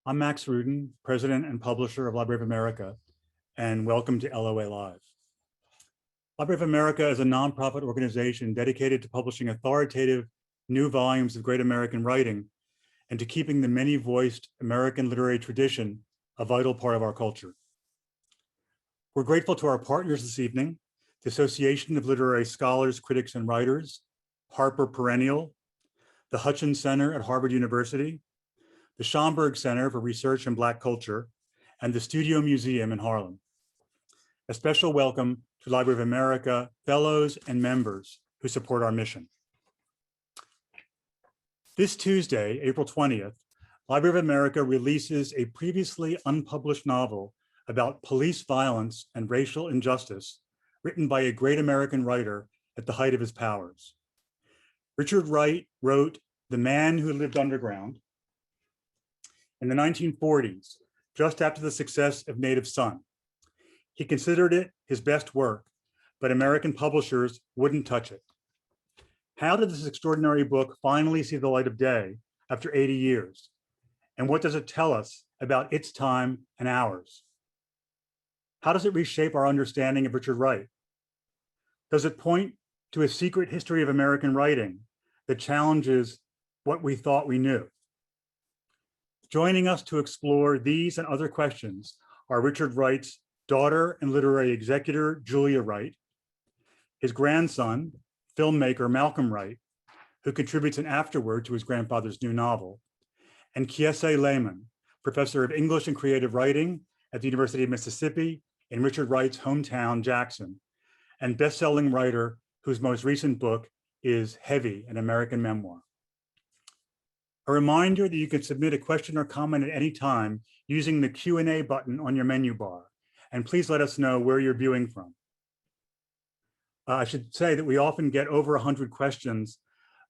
I'm Max Rudin, President and Publisher of Library of America, and welcome to LOA Live. Library of America is a nonprofit organization dedicated to publishing authoritative new volumes of great American writing and to keeping the many-voiced American literary tradition a vital part of our culture. We're grateful to our partners this evening, the Association of Literary Scholars, Critics, and Writers, Harper Perennial, the Hutchins Center at Harvard University, the Schomburg Center for Research in Black Culture, and the Studio Museum in Harlem. A special welcome to Library of America fellows and members who support our mission. This Tuesday, April 20th, Library of America releases a previously unpublished novel about police violence and racial injustice, written by a great American writer at the height of his powers. Richard Wright wrote The Man Who Lived Underground in the 1940s, just after the success of Native Son. He considered it his best work, but American publishers wouldn't touch it. How did this extraordinary book finally see the light of day after 80 years? And what does it tell us about its time and ours? How does it reshape our understanding of Richard Wright? Does it point to a secret history of American writing that challenges what we thought we knew? Joining us to explore these and other questions are Richard Wright's daughter and literary executor, Julia Wright, his grandson, filmmaker Malcolm Wright, who contributes an afterword to his grandfather's new novel, and Kiese Laymon, professor of English and creative writing at the University of Mississippi in Richard Wright's hometown, Jackson, and best-selling writer whose most recent book is Heavy, an American memoir. A reminder that you can submit a question or comment at any time using the Q&A button on your menu bar. And please let us know where you're viewing from. I should say that we often get over 100 questions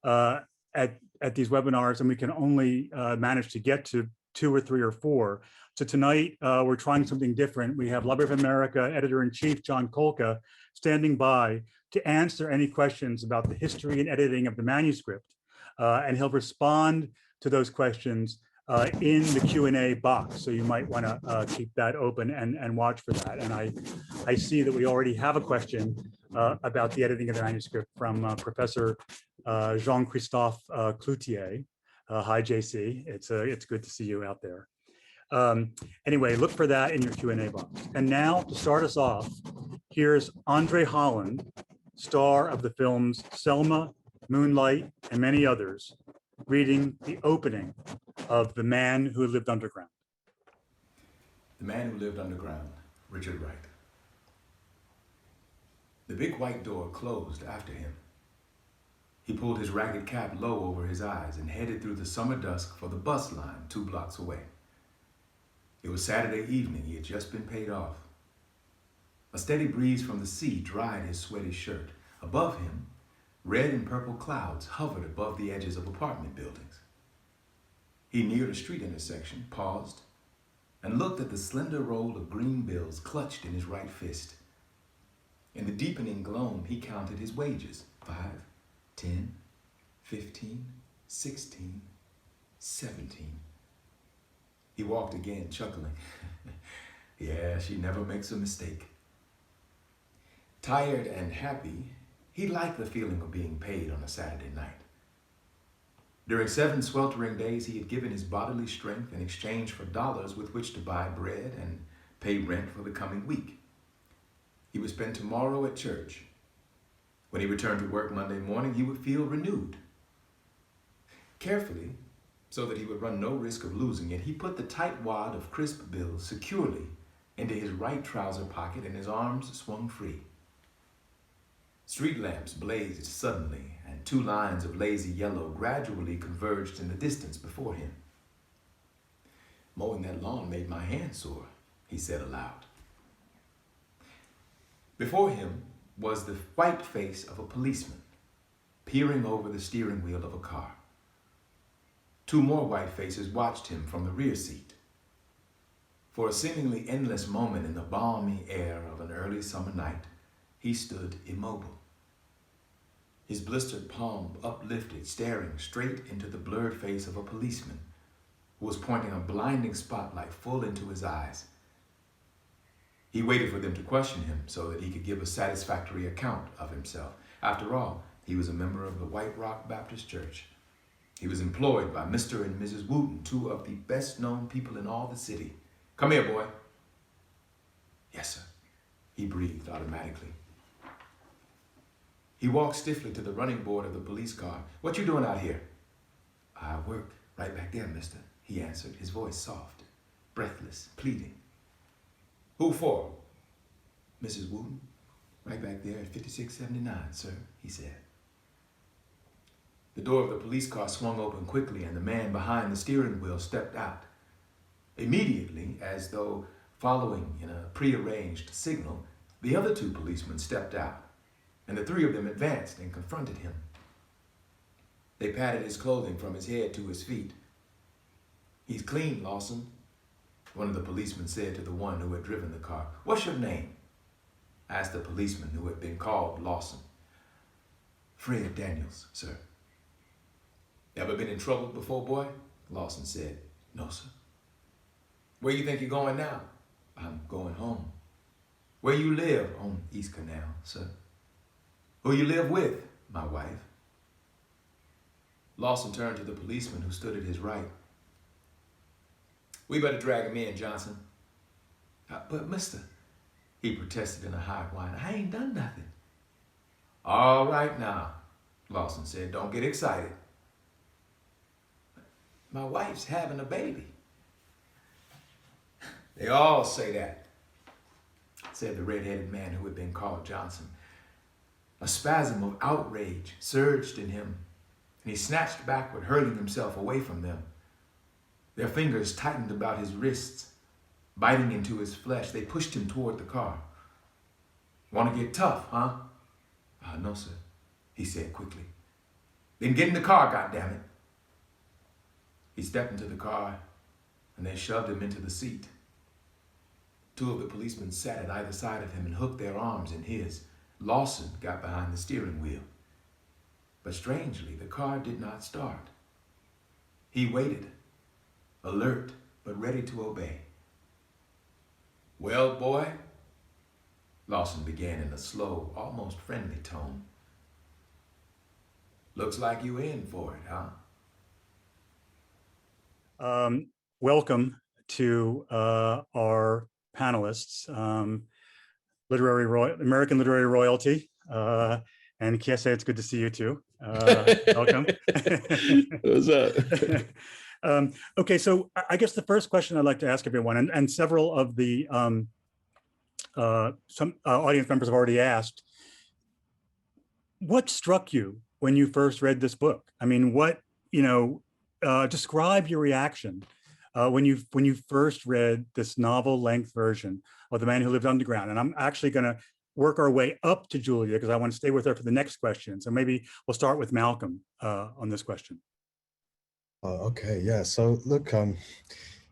at these webinars, and we can only manage to get to 2 or 3 or 4. So tonight, we're trying something different. We have Library of America Editor-in-Chief John Kolka standing by to answer any questions about the history and editing of the manuscript. And he'll respond to those questions in the Q&A box. So you might want to keep that open and watch for that. And I see that we already have a question about the editing of the manuscript from Professor Jean-Christophe Cloutier. Hi, JC. It's good to see you out there. Anyway, look for that in your Q&A box. And now to start us off, here's André Holland, star of the films Selma, Moonlight, and many others, reading the opening of The Man Who Lived Underground. The Man Who Lived Underground, Richard Wright. The big white door closed after him. He pulled his ragged cap low over his eyes and headed through the summer dusk for the bus line 2 blocks away. It was Saturday evening. He had just been paid off. A steady breeze from the sea dried his sweaty shirt. Above him, red and purple clouds hovered above the edges of apartment buildings. He neared a street intersection, paused, and looked at the slender roll of green bills clutched in his right fist. In the deepening gloam, he counted his wages. 5, 10, 15, 16, 17. He walked again, chuckling. Yeah, she never makes a mistake. Tired and happy, he liked the feeling of being paid on a Saturday night. During 7 sweltering days, he had given his bodily strength in exchange for dollars with which to buy bread and pay rent for the coming week. He would spend tomorrow at church. When he returned to work Monday morning, he would feel renewed. Carefully, so that he would run no risk of losing it, he put the tight wad of crisp bills securely into his right trouser pocket and his arms swung free. Street lamps blazed suddenly, and 2 lines of lazy yellow gradually converged in the distance before him. Mowing that lawn made my hands sore, he said aloud. Before him was the white face of a policeman, peering over the steering wheel of a car. 2 more white faces watched him from the rear seat. For a seemingly endless moment in the balmy air of an early summer night, he stood immobile. His blistered palm uplifted, staring straight into the blurred face of a policeman who was pointing a blinding spotlight full into his eyes. He waited for them to question him so that he could give a satisfactory account of himself. After all, he was a member of the White Rock Baptist Church. He was employed by Mr. and Mrs. Wooten, two of the best-known people in all the city. Come here, boy. Yes, sir, he breathed automatically. He walked stiffly to the running board of the police car. What you doing out here? I work right back there, mister, he answered, his voice soft, breathless, pleading. Who for? Mrs. Wooten, right back there at 5679, sir, he said. The door of the police car swung open quickly and the man behind the steering wheel stepped out. Immediately, as though following in a prearranged signal, the other two policemen stepped out, and the three of them advanced and confronted him. They patted his clothing from his head to his feet. He's clean, Lawson, one of the policemen said to the one who had driven the car. What's your name? Asked the policeman who had been called Lawson. Fred Daniels, sir. Ever been in trouble before, boy? Lawson said. No, sir. Where you think you're going now? I'm going home. Where you live? On East Canal, sir. Who you live with? My wife. Lawson turned to the policeman who stood at his right. We better drag him in, Johnson. But mister, he protested in a high whine, I ain't done nothing. All right now, Lawson said, don't get excited. My wife's having a baby. They all say that, said the red-headed man who had been called Johnson. A spasm of outrage surged in him, and he snatched backward, hurling himself away from them. Their fingers tightened about his wrists, biting into his flesh. They pushed him toward the car. Want to get tough, huh? No, sir, he said quickly. Then get in the car, goddammit. He stepped into the car, and they shoved him into the seat. Two of the policemen sat at either side of him and hooked their arms in his. Lawson got behind the steering wheel. But strangely, the car did not start. He waited, alert but ready to obey. Well, boy, Lawson began in a slow, almost friendly tone. Looks like you in for it, huh? Welcome to our panelists, American literary royalty, and Kiese, it's good to see you too. Welcome. What's up? Okay, so I guess the first question I'd like to ask everyone, and several of the some audience members have already asked, what struck you when you first read this book? I mean, describe your reaction when you first read this novel-length version of The Man Who Lived Underground. And I'm actually going to work our way up to Julia because I want to stay with her for the next question. So maybe we'll start with Malcolm on this question. Okay, yeah. So look,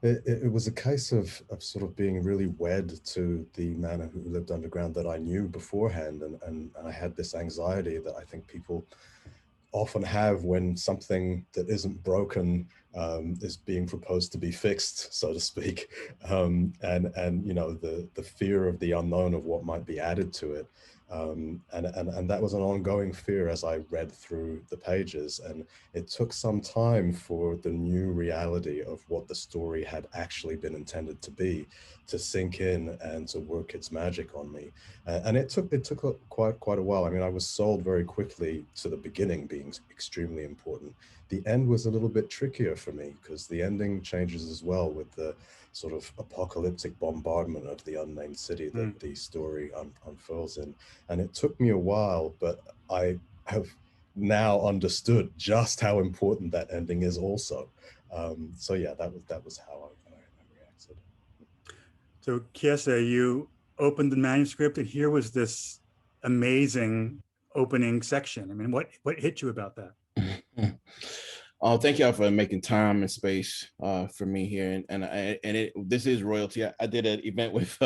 it was a case of sort of being really wed to the man who lived underground that I knew beforehand, and I had this anxiety that I think people often have when something that isn't broken is being proposed to be fixed, so to speak, and you know, the fear of the unknown of what might be added to it. And that was an ongoing fear as I read through the pages, and it took some time for the new reality of what the story had actually been intended to be to sink in and to work its magic on me. And it took quite a while. I mean, I was sold very quickly to the beginning being extremely important. The end was a little bit trickier for me because the ending changes as well with the sort of apocalyptic bombardment of the unnamed city that the story unfurls in. And it took me a while, but I have now understood just how important that ending is also. So yeah, that was how I reacted. So Kiese, you opened the manuscript and here was this amazing opening section. I mean, what hit you about that? Oh, thank y'all for making time and space for me here, and this is royalty. I did an event with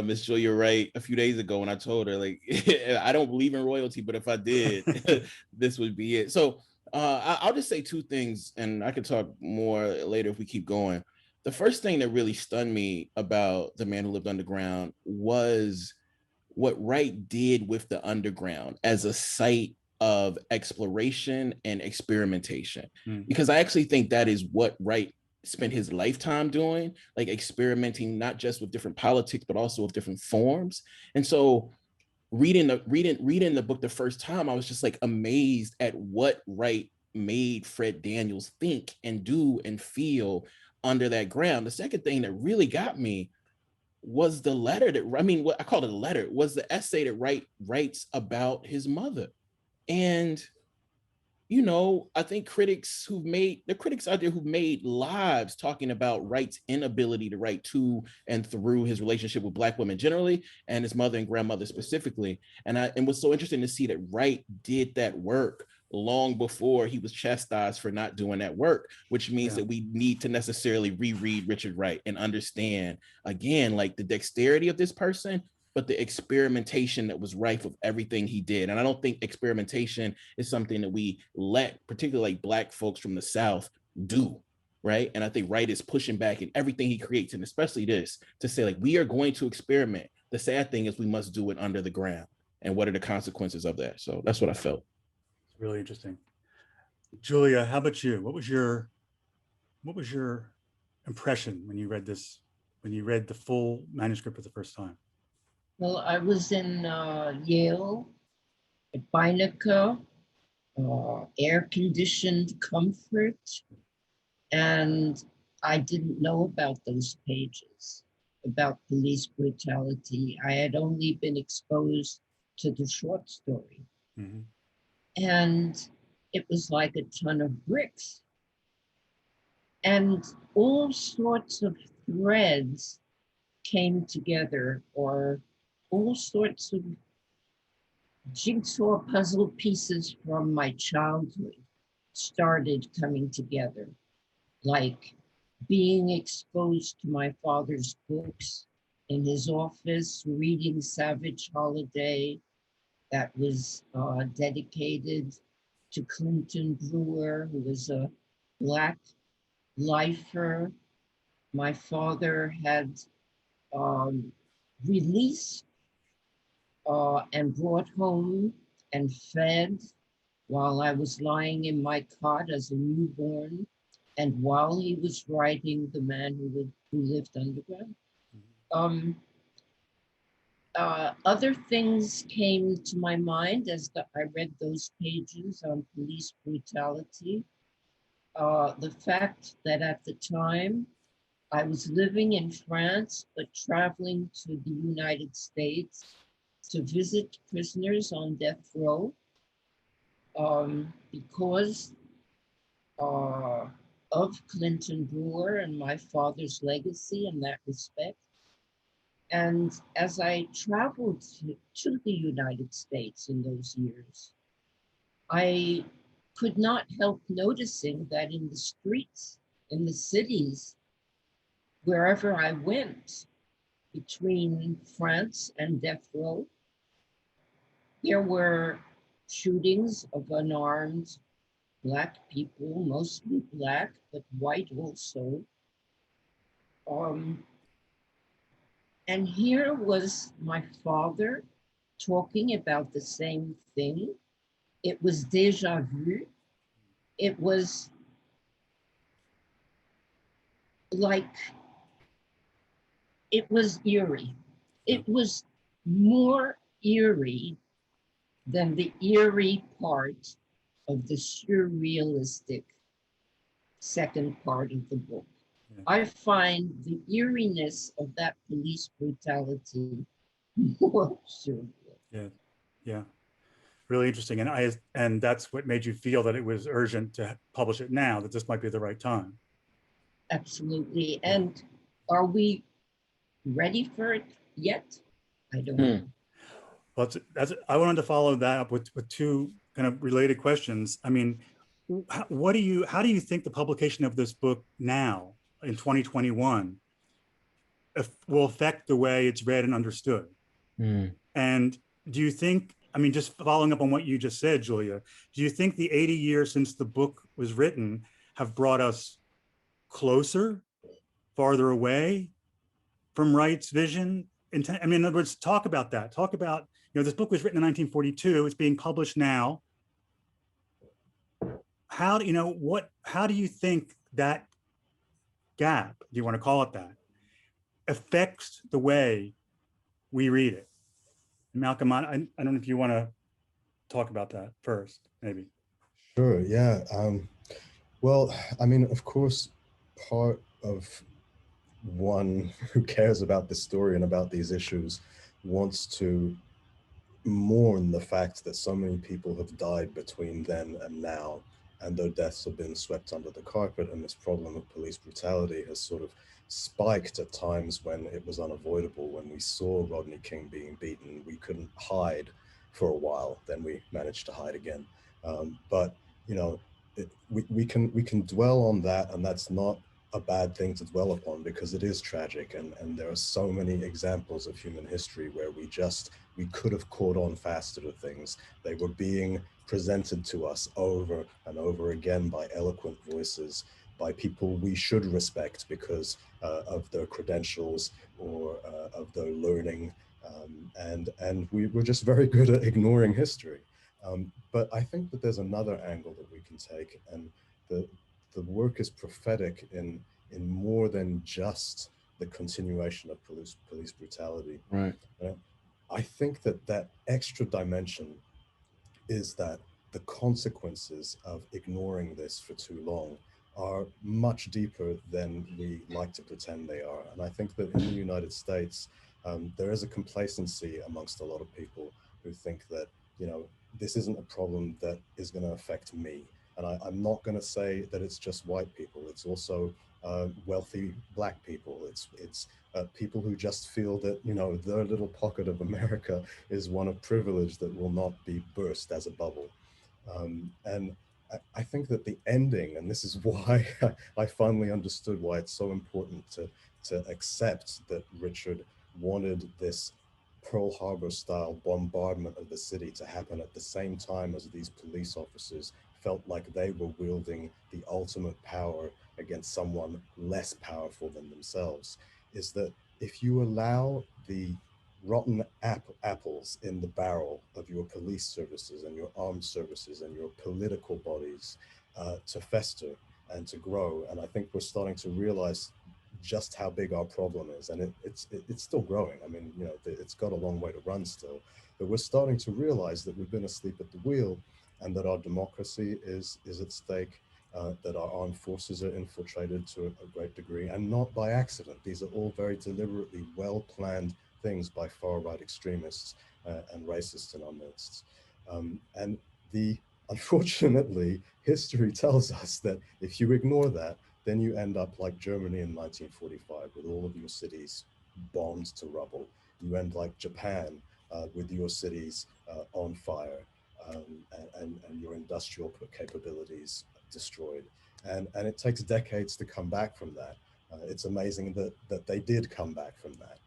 Miss Julia Wright a few days ago, and I told her, like, I don't believe in royalty, but if I did, this would be it. So I'll just say two things, and I can talk more later if we keep going. The first thing that really stunned me about The Man Who Lived Underground was what Wright did with the underground as a site of exploration and experimentation. Because I actually think that is what Wright spent his lifetime doing, like experimenting not just with different politics, but also with different forms. And so reading the book the first time, I was just like amazed at what Wright made Fred Daniels think and do and feel under that ground. The second thing that really got me was the letter that, I mean, what I call it a letter, was the essay that Wright writes about his mother. And you know, I think critics out there who've made lives talking about Wright's inability to write to and through his relationship with Black women generally, and his mother and grandmother specifically. And it was so interesting to see that Wright did that work long before he was chastised for not doing that work, which means that we need to necessarily reread Richard Wright and understand, again, like the dexterity of this person, but the experimentation that was rife with everything he did. And I don't think experimentation is something that we let, particularly like Black folks from the South, do, right? And I think Wright is pushing back in everything he creates, and especially this, to say like, we are going to experiment. The sad thing is we must do it under the ground. And what are the consequences of that? So that's what I felt. It's really interesting. Julia, how about you? What was your impression when you read this, when you read the full manuscript for the first time? Well, I was in Yale at Beinecker, air-conditioned comfort, and I didn't know about those pages, about police brutality. I had only been exposed to the short story. And it was like a ton of bricks. And all sorts of threads came together, or all sorts of jigsaw puzzle pieces from my childhood started coming together, like being exposed to my father's books in his office, reading Savage Holiday that was dedicated to Clinton Brewer, who was a Black lifer. My father had released and brought home and fed while I was lying in my cot as a newborn, and while he was writing The Man Who Lived Underground. Other things came to my mind as I read those pages on police brutality. The fact that at the time I was living in France, but traveling to the United States to visit prisoners on death row because of Clinton Brewer and my father's legacy in that respect. And as I traveled to the United States in those years, I could not help noticing that in the streets, in the cities, wherever I went between France and death row, there were shootings of unarmed Black people, mostly Black, but white also. And here was my father talking about the same thing. It was déjà vu. It was like, it was eerie. It was more eerie than the eerie part of the surrealistic second part of the book. I find the eeriness of that police brutality more surreal. Yeah, really interesting. And that's what made you feel that it was urgent to publish it now, that this might be the right time. Absolutely. And are we ready for it yet? I don't know. Well, I wanted to follow that up with two kind of related questions. I mean, how do you think the publication of this book now in 2021 will affect the way it's read and understood? And do you think I mean, just following up on what you just said, Julia, do you think the 80 years since the book was written have brought us closer, farther away from Wright's vision? I mean, in other words, talk about that. Talk about, this book was written in 1942. It's being published now. How do you think that gap, do you want to call it that, affects the way we read it? Malcolm, I don't know if you want to talk about that first, maybe. Sure, yeah. Well, I mean, of course, part of one who cares about this story and about these issues wants to mourn the fact that so many people have died between then and now, and their deaths have been swept under the carpet, and this problem of police brutality has sort of spiked at times when it was unavoidable. When we saw Rodney King being beaten, we couldn't hide for a while, then we managed to hide again. But we can dwell on that, and that's not a bad thing to dwell upon, because it is tragic, and there are so many examples of human history where we could have caught on faster to things. They were being presented to us over and over again by eloquent voices, by people we should respect because of their credentials or of their learning, and we were just very good at ignoring history. But I think that there's another angle that we can take, and the work is prophetic in more than just the continuation of police brutality. Right. I think that extra dimension is that the consequences of ignoring this for too long are much deeper than we like to pretend they are. And I think that in the United States, there is a complacency amongst a lot of people who think that, this isn't a problem that is going to affect me. And I'm not going to say that it's just white people. It's also wealthy Black people. It's people who just feel that, their little pocket of America is one of privilege that will not be burst as a bubble. And I think that the ending, and this is why I finally understood why it's so important to accept that Richard wanted this Pearl Harbor style bombardment of the city to happen at the same time as these police officers felt like they were wielding the ultimate power against someone less powerful than themselves, is that if you allow the rotten apples in the barrel of your police services and your armed services and your political bodies to fester and to grow, and I think we're starting to realize just how big our problem is, and it's still growing. I mean, it's got a long way to run still, but we're starting to realize that we've been asleep at the wheel, and that our democracy is at stake, that our armed forces are infiltrated to a great degree, and not by accident. These are all very deliberately well-planned things by far-right extremists and racists in our midst. And unfortunately, history tells us that if you ignore that, then you end up like Germany in 1945 with all of your cities bombed to rubble. You end like Japan with your cities on fire, and your industrial capabilities destroyed. And it takes decades to come back from that. It's amazing that they did come back from that.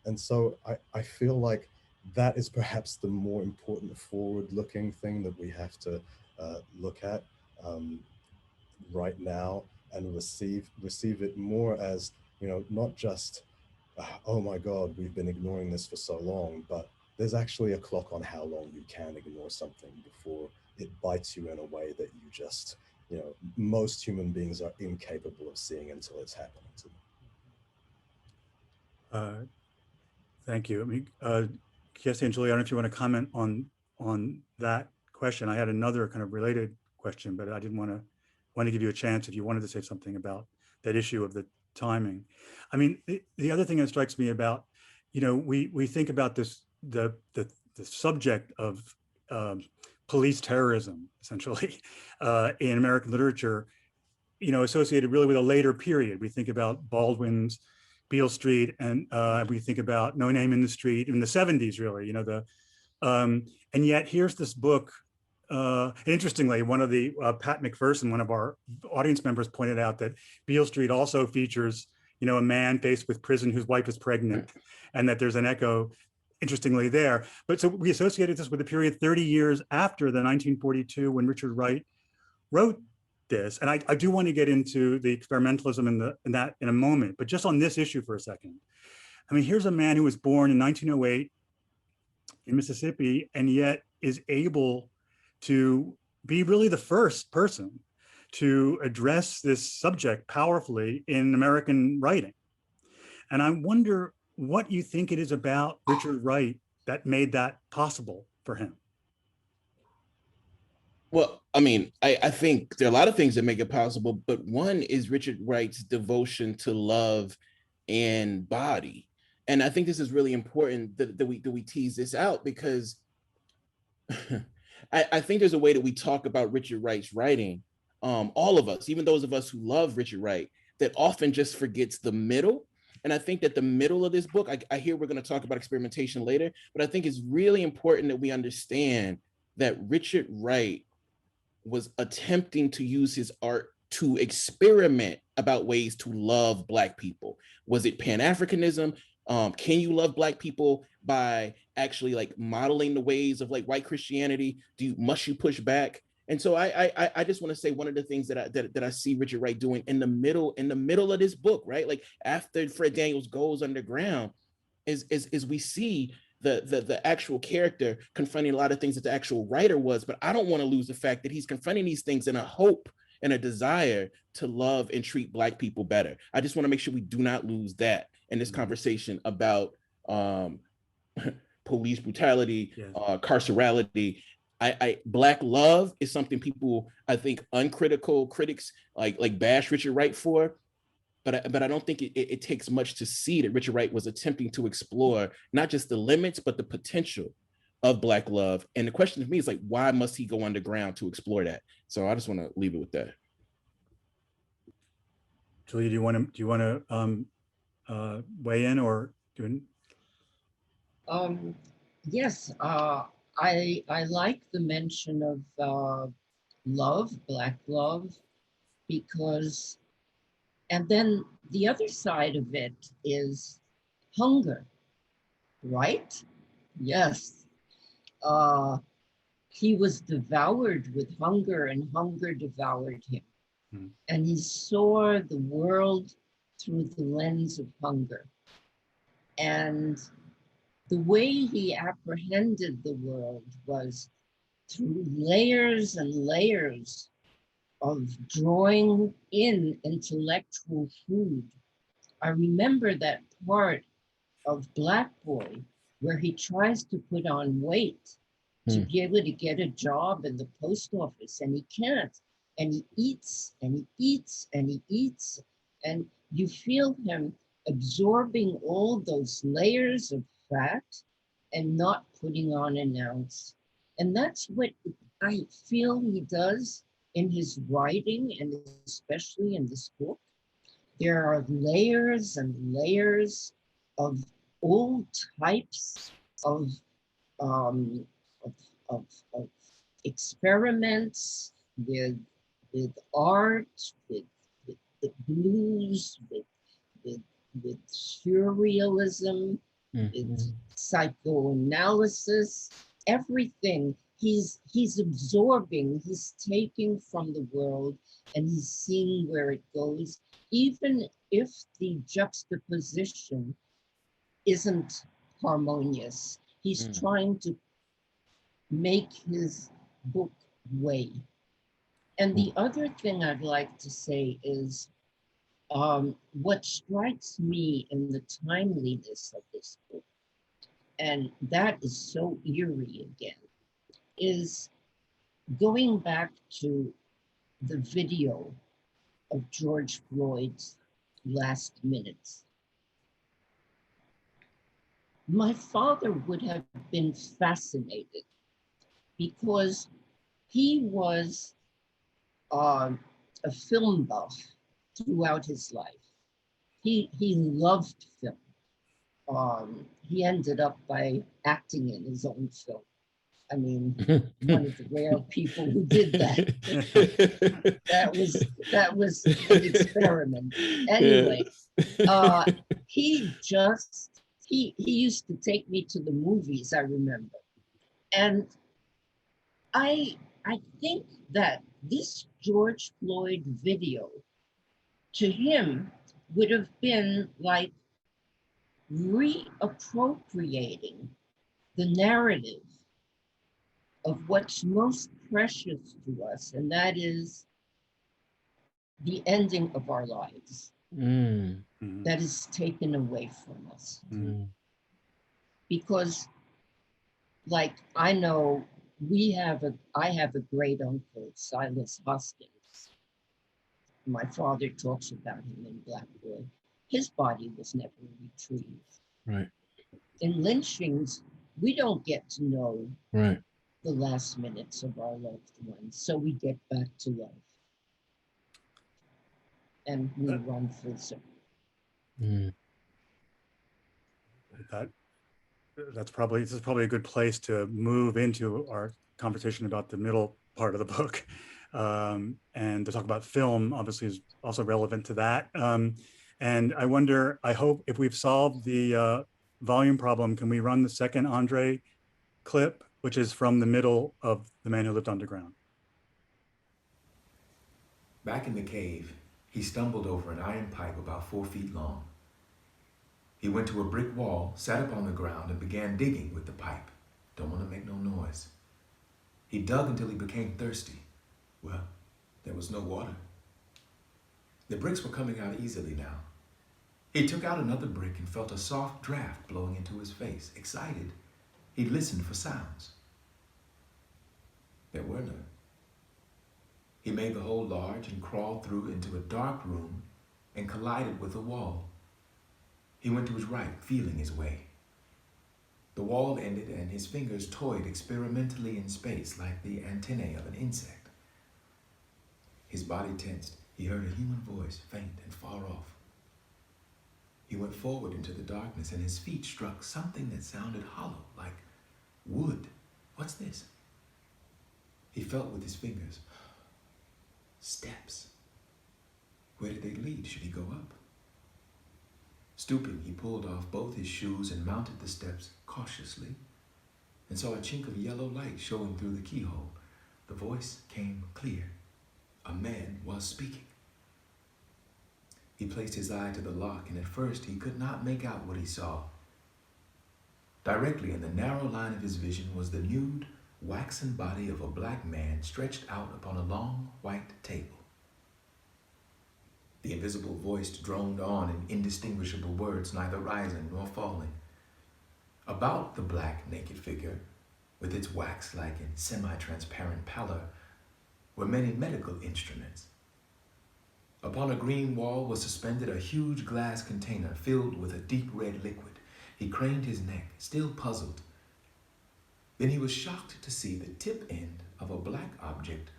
And so I feel like that is perhaps the more important forward-looking thing that we have to look at right now, and receive it more as, not just, oh my God, we've been ignoring this for so long, but there's actually a clock on how long you can ignore something before it bites you in a way that you just, most human beings are incapable of seeing until it's happening to them. Thank you. I mean, Kiese and Julia, I don't know if you want to comment on that question. I had another kind of related question, but I didn't want to give you a chance if you wanted to say something about that issue of the timing. I mean, the other thing that strikes me about, we think about this, the subject of police terrorism, essentially, in American literature, associated really with a later period. We think about Baldwin's Beale Street, and we think about No Name in the Street in the 70s, really, and yet here's this book. Interestingly, one of the Pat McPherson, one of our audience members, pointed out that Beale Street also features, a man faced with prison whose wife is pregnant, and that there's an echo interestingly there. But so we associated this with the period 30 years after the 1942 when Richard Wright wrote this. And I do want to get into the experimentalism in a moment, but just on this issue for a second. I mean, here's a man who was born in 1908 in Mississippi, and yet is able to be really the first person to address this subject powerfully in American writing. And I wonder what you think it is about Richard Wright that made that possible for him. Well, I mean, I think there are a lot of things that make it possible, but one is Richard Wright's devotion to love and body. And I think this is really important that we tease this out, because I think there's a way that we talk about Richard Wright's writing, all of us, even those of us who love Richard Wright, that often just forgets the middle. And I think that the middle of this book, I hear we're going to talk about experimentation later, but I think it's really important that we understand that Richard Wright was attempting to use his art to experiment about ways to love Black people. Was it Pan-Africanism? Can you love Black people by actually like modeling the ways of like white Christianity? Must you push back? And so I just want to say one of the things that I see Richard Wright doing in the middle of this book, right? Like after Fred Daniels goes underground, is we see the actual character confronting a lot of things that the actual writer was. But I don't want to lose the fact that he's confronting these things in a hope and a desire to love and treat Black people better. I just want to make sure we do not lose that in this conversation about police brutality, carcerality. Black love is something people, I think, uncritical critics like bash Richard Wright for. But I don't think it takes much to see that Richard Wright was attempting to explore not just the limits, but the potential of Black love. And the question to me is like, why must he go underground to explore that? So I just want to leave it with that. Julia, do you want to weigh in or do it? Yes, I like the mention of love, Black love, because, and then the other side of it is hunger, right? Yes. He was devoured with hunger, and hunger devoured him. And he saw the world through the lens of hunger. And the way he apprehended the world was through layers and layers of drawing in intellectual food. I remember that part of Black Boy where he tries to put on weight to be able to get a job in the post office, and he can't. And he eats and he eats and he eats, and you feel him absorbing all those layers of fat and not putting on an ounce. And that's what I feel he does in his writing, and especially in this book. There are layers and layers of all types of experiments with art, with the blues, with surrealism, with psychoanalysis, everything. He's absorbing, he's taking from the world, and he's seeing where it goes, even if the juxtaposition isn't harmonious. He's trying to make his book weigh. And the other thing I'd like to say is what strikes me in the timeliness of this book, and that is so eerie again, is going back to the video of George Floyd's last minutes. My father would have been fascinated because he was a film buff throughout his life. He loved film. He ended up by acting in his own film. I mean, one of the rare people who did that. that was an experiment. Anyway, he just he used to take me to the movies, I remember. And I think that this George Floyd video to him would have been like reappropriating the narrative of what's most precious to us, and that is the ending of our lives that is taken away from us. Because, like, I know I have a great uncle, Silas Hoskins. My father talks about him in Black Boy. His body was never retrieved. Right. In lynchings, we don't get to know Right. the last minutes of our loved ones, so we get back to life. And we run full circle. This is probably a good place to move into our conversation about the middle part of the book, and to talk about film. Obviously, is also relevant to that. And I wonder, I hope if we've solved the volume problem, can we run the second André clip, which is from the middle of The Man Who Lived Underground? Back in the cave, he stumbled over an iron pipe about 4 feet long. He went to a brick wall, sat up on the ground, and began digging with the pipe. Don't want to make no noise. He dug until he became thirsty. Well, there was no water. The bricks were coming out easily now. He took out another brick and felt a soft draft blowing into his face. Excited, he listened for sounds. There were none. He made the hole large and crawled through into a dark room and collided with a wall. He went to his right, feeling his way. The wall ended and his fingers toyed experimentally in space like the antennae of an insect. His body tensed. He heard a human voice, faint and far off. He went forward into the darkness and his feet struck something that sounded hollow, like wood. What's this? He felt with his fingers. Steps. Where did they lead? Should he go up? Stooping, he pulled off both his shoes and mounted the steps cautiously and saw a chink of yellow light showing through the keyhole. The voice came clear. A man was speaking. He placed his eye to the lock, and at first he could not make out what he saw. Directly in the narrow line of his vision was the nude, waxen body of a black man stretched out upon a long, white table. The invisible voice droned on in indistinguishable words, neither rising nor falling. About the black, naked figure, with its wax-like and semi-transparent pallor, were many medical instruments. Upon a green wall was suspended a huge glass container filled with a deep red liquid. He craned his neck, still puzzled. Then he was shocked to see the tip end of a black object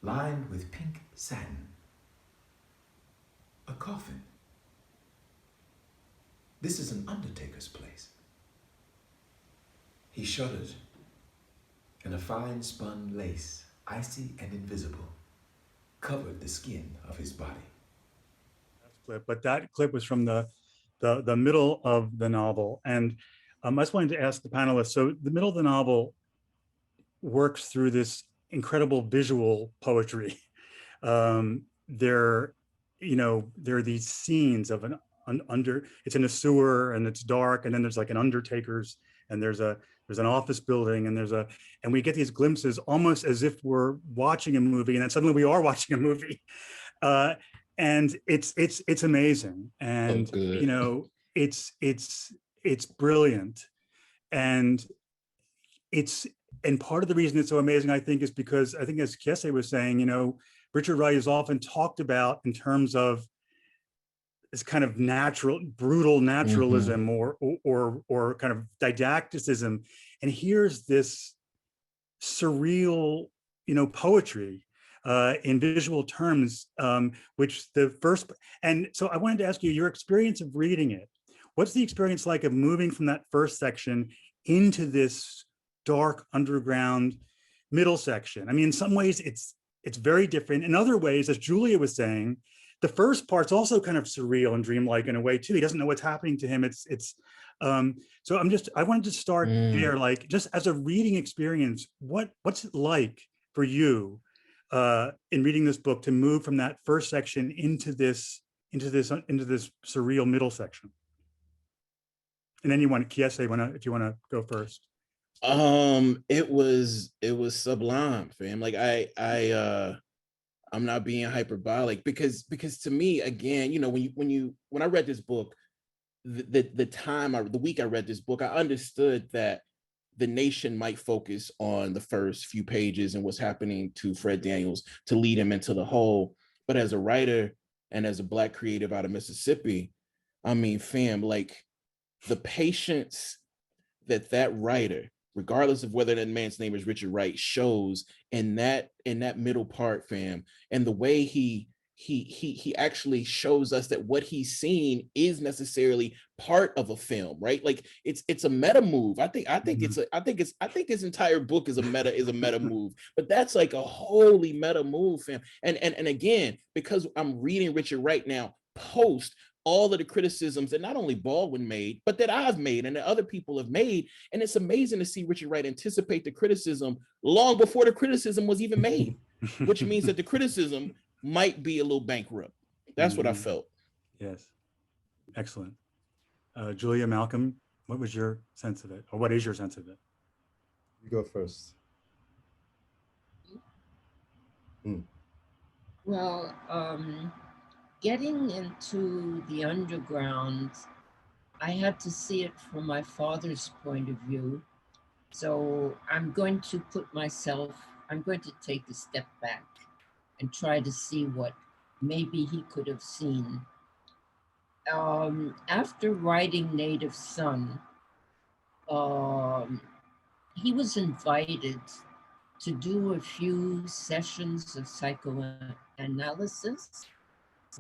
lined with pink satin. A coffin. This is an undertaker's place. He shuddered, and a fine spun lace, icy and invisible, covered the skin of his body. But that clip was from the middle of the novel. And I just wanted to ask the panelists, so the middle of the novel works through this incredible visual poetry. There are these scenes of it's in a sewer and it's dark, and then there's like an undertaker's, and there's an office building, and we get these glimpses almost as if we're watching a movie, and then suddenly we are watching a movie. And it's amazing, and it's brilliant, and part of the reason it's so amazing, I think, is because I think, as Kiese was saying, Richard Wright is often talked about in terms of this kind of brutal naturalism, or kind of didacticism, and here's this surreal, poetry in visual terms, which and so I wanted to ask you your experience of reading it. What's the experience like of moving from that first section into this dark underground middle section? I mean, in some ways it's very different. In other ways, as Julia was saying, the first part's also kind of surreal and dreamlike in a way too. He doesn't know what's happening to him. So I wanted to start there, like just as a reading experience, what's it like for you in reading this book to move from that first section into this surreal middle section? And anyone, Kiese, if you want to go first. It was sublime, fam. Like I'm not being hyperbolic because to me, again, you know, when I read this book, the week I read this book, I understood that the nation might focus on the first few pages and what's happening to Fred Daniels to lead him into the whole. But as a writer and as a Black creative out of Mississippi, I mean, fam, like the patience that writer, regardless of whether that man's name is Richard Wright, shows in that middle part, fam, and the way he actually shows us that what he's seen is necessarily part of a film, right? Like it's a meta move. I think his entire book is a meta move, but that's like a holy meta move, fam. And again, because I'm reading Richard Wright now post all of the criticisms that not only Baldwin made, but that I've made and that other people have made. And it's amazing to see Richard Wright anticipate the criticism long before the criticism was even made, which means that the criticism might be a little bankrupt. That's what I felt. Yes. Excellent. Julia, Malcolm, what was your sense of it? Or what is your sense of it? You go first. Well, getting into the underground, I had to see it from my father's point of view. So I'm going to take a step back and try to see what maybe he could have seen. After writing Native Son, he was invited to do a few sessions of psychoanalysis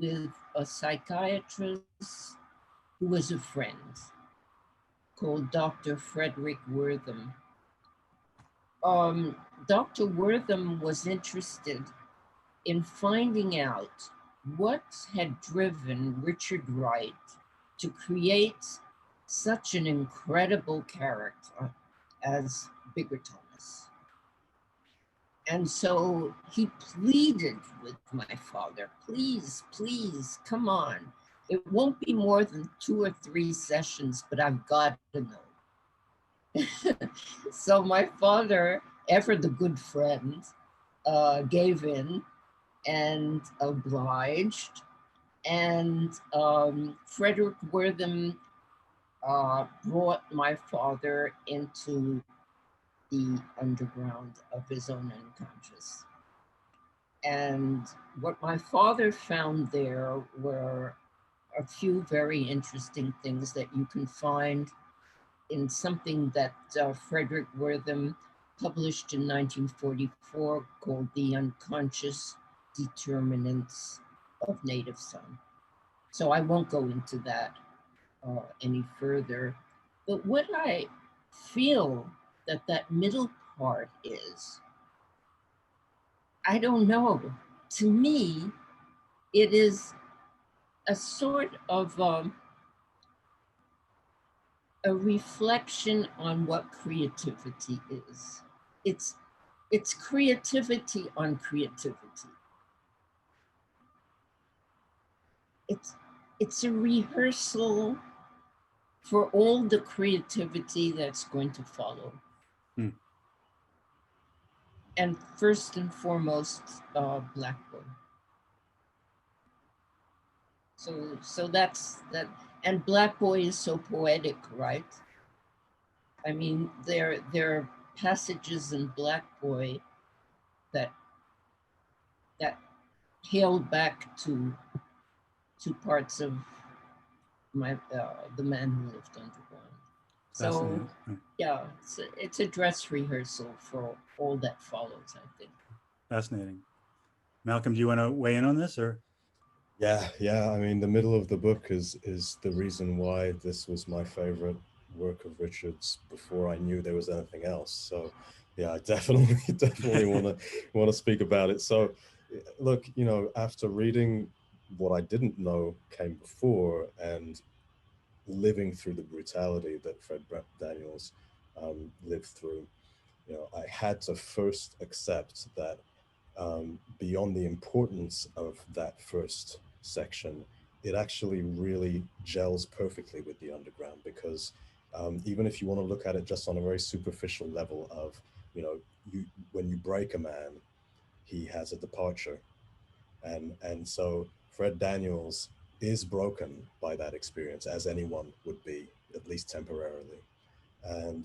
with a psychiatrist who was a friend called Dr. Frederick Wortham. Dr. Wortham was interested in finding out what had driven Richard Wright to create such an incredible character as Bigger Thomas. And so he pleaded with my father, please, come on. It won't be more than 2 or 3 sessions, but I've got to know. So my father, ever the good friend, gave in and obliged. And Frederick Wortham brought my father into the underground of his own unconscious. And what my father found there were a few very interesting things that you can find in something that Frederick Wortham published in 1944 called The Unconscious Determinants of Native Son. So I won't go into that any further. But what I feel that middle part is, I don't know. To me, it is a sort of a reflection on what creativity is. It's creativity on creativity. It's a rehearsal for all the creativity that's going to follow. And first and foremost, Black Boy. So that's that. And Black Boy is so poetic, right? I mean, there are passages in Black Boy that hail back to parts of my The Man Who Lived Underground. So yeah, it's a dress rehearsal for all that follows, I think. Fascinating. Malcolm, do you want to weigh in on this, or? Yeah. I mean, the middle of the book is the reason why this was my favorite work of Richard's before I knew there was anything else. So yeah, I definitely want to speak about it. So look, you know, after reading what I didn't know came before, and living through the brutality that Fred Daniels lived through, you know, I had to first accept that beyond the importance of that first section, it actually really gels perfectly with the underground, because even if you want to look at it just on a very superficial level of, you know, when you break a man, he has a departure, and so Fred Daniels is broken by that experience, as anyone would be, at least temporarily. And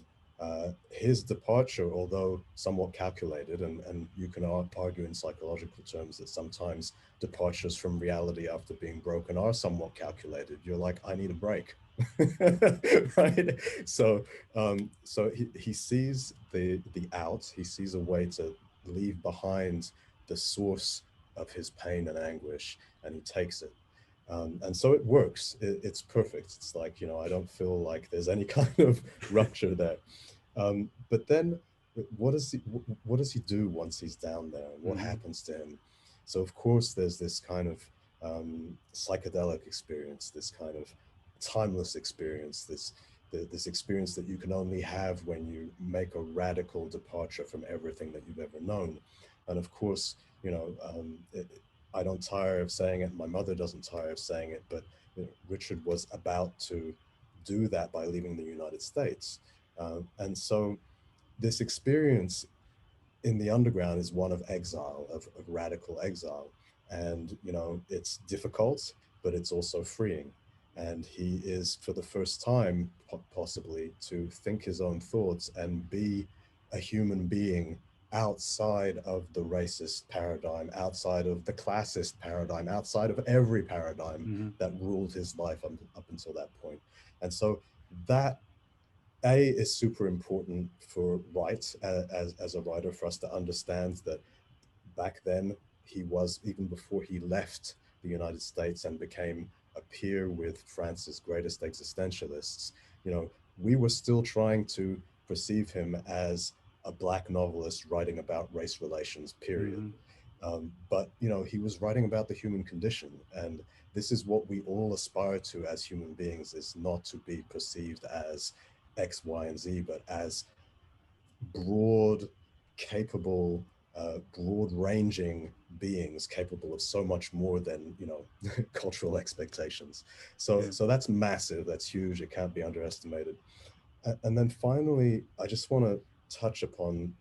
his departure, although somewhat calculated, and you can argue in psychological terms that sometimes departures from reality after being broken are somewhat calculated. You're like, I need a break, right? So, he sees the out. He sees a way to leave behind the source of his pain and anguish, and he takes it. And so it works. It's perfect. It's like, you know, I don't feel like there's any kind of rupture there. But then what does he do once he's down there? What happens to him? So of course there's this kind of psychedelic experience, this kind of timeless experience, this experience that you can only have when you make a radical departure from everything that you've ever known. And of course, you know, I don't tire of saying it. My mother doesn't tire of saying it. But you know, Richard was about to do that by leaving the United States, and so this experience in the underground is one of exile, of radical exile. And, you know, it's difficult, but it's also freeing. And he is, for the first time, possibly, to think his own thoughts and be a human being outside of the racist paradigm, outside of the classist paradigm, outside of every paradigm that ruled his life up until that point. And so that is super important for Wright as a writer, for us to understand that back then he was, even before he left the United States and became a peer with France's greatest existentialists, you know, we were still trying to perceive him as a Black novelist writing about race relations, period. But, you know, he was writing about the human condition. And this is what we all aspire to as human beings, is not to be perceived as X, Y, and Z, but as broad, capable, broad-ranging beings capable of so much more than, you know, cultural expectations. So that's massive. That's huge. It can't be underestimated. And then finally, I just want to touch upon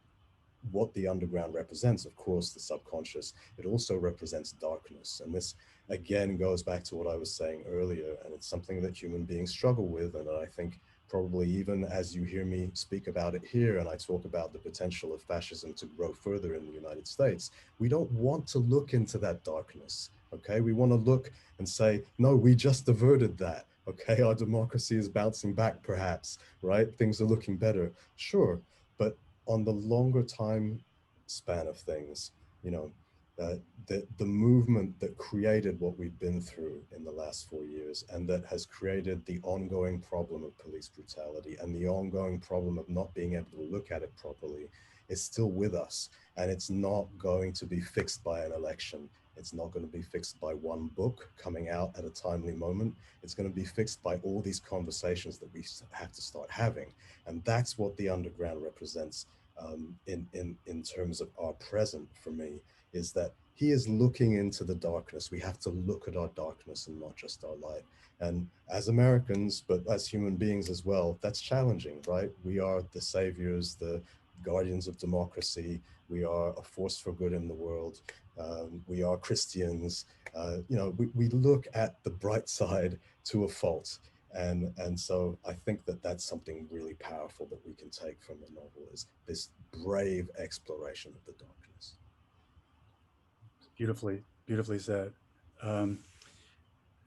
what the underground represents. Of course, the subconscious. It also represents darkness, and this again goes back to what I was saying earlier, and it's something that human beings struggle with. And I think probably even as you hear me speak about it here, and I talk about the potential of fascism to grow further in the United States, we don't want to look into that darkness. Okay, we want to look and say, no, we just averted that. Okay, our democracy is bouncing back, perhaps, right? Things are looking better, sure. But on the longer time span of things, you know, the movement that created what we've been through in the last 4 years, and that has created the ongoing problem of police brutality and the ongoing problem of not being able to look at it properly, is still with us. And it's not going to be fixed by an election. It's not going to be fixed by one book coming out at a timely moment. It's going to be fixed by all these conversations that we have to start having. And that's what the underground represents, in terms of our present, for me, is that he is looking into the darkness. We have to look at our darkness and not just our light. And as Americans, but as human beings as well, that's challenging, right? We are the saviors, the guardians of democracy. We are a force for good in the world. We are Christians. You know, we look at the bright side to a fault. And so I think that that's something really powerful that we can take from the novel, is this brave exploration of the darkness. Beautifully said.